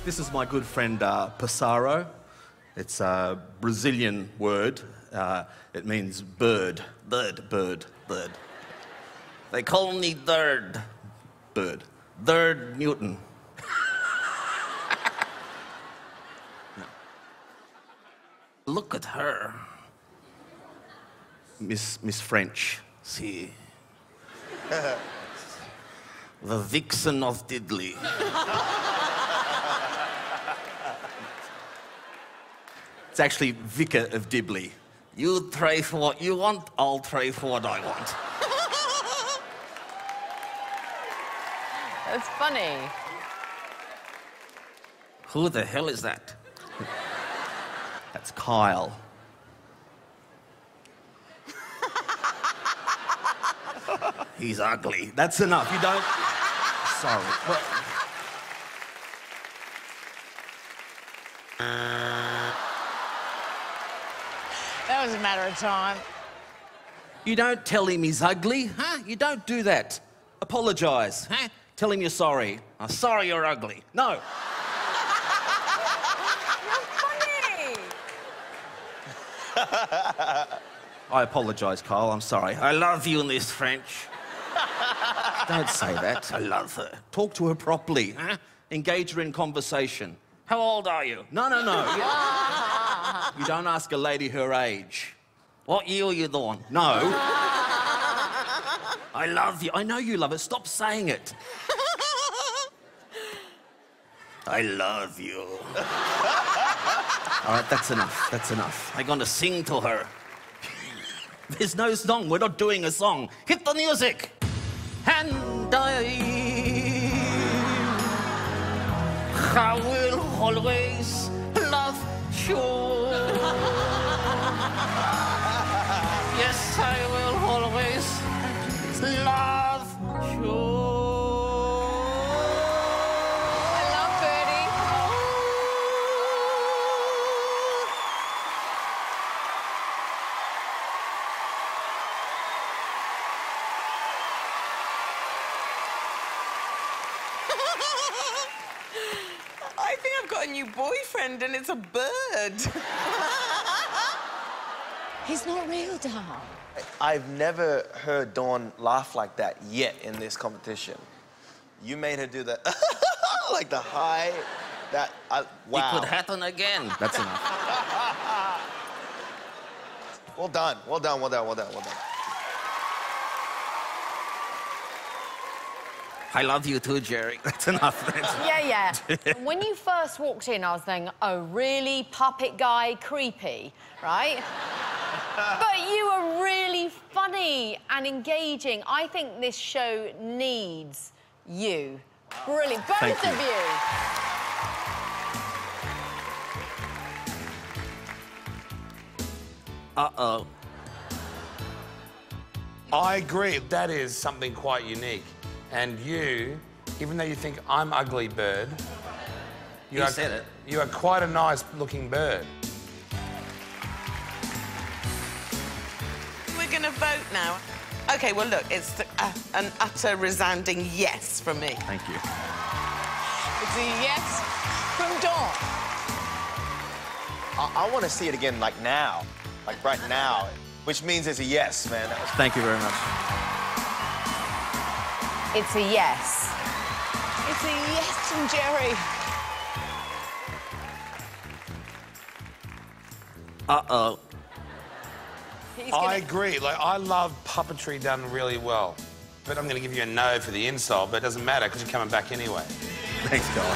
This is my good friend Passaro. It's a Brazilian word. It means bird. Bird. They call me Third. Bird. Third Newton. Look at her. Miss French. See. The vixen of Diddley. It's actually Vicar of Dibley. You try for what you want, I'll try for what I want. That's funny. Who the hell is that? That's Kyle. He's ugly. That's enough. You don't... Sorry. Well... That was a matter of time. You don't tell him he's ugly, huh? You don't do that. Apologise, huh? Tell him you're sorry. I'm sorry you're ugly. No. You're funny. I apologise, Kyle. I'm sorry. I love you, Miss French. Don't say that. I love her. Talk to her properly, huh? Engage her in conversation. How old are you? No. You don't ask a lady her age. What year are you born? No. I love you. I know you love it. Stop saying it. I love you. All right, that's enough. That's enough. I'm going to sing to her. There's no song. We're not doing a song. Hit the music. And I will always love you. Yes, I will always love you. I love Birdie. I think I've got a new boyfriend and it's a bird. He's not real, Dawn. I've never heard Dawn laugh like that yet in this competition. You made her do the like the high, wow. It could happen again. That's enough. Well done. I love you too, Jerry. That's enough. Yeah. When you first walked in, I was thinking, oh, really? Puppet guy, creepy, right? But you were really funny and engaging. I think this show needs you. Brilliant. Both of you. Uh-oh. I agree. That is something quite unique. And you, even though you think I'm ugly bird, you said it. You are quite a nice-looking bird. We're going to vote now. OK, well, look, it's an utter resounding yes from me. Thank you. It's a yes from Dawn. I want to see it again, like now, like right now, which means it's a yes, man. Thank you very much. It's a yes. It's a yes from Jerry. Uh-oh. I agree. Like, I love puppetry done really well. But I'm going to give you a no for the insult, but it doesn't matter because you're coming back anyway. Thanks, Carl.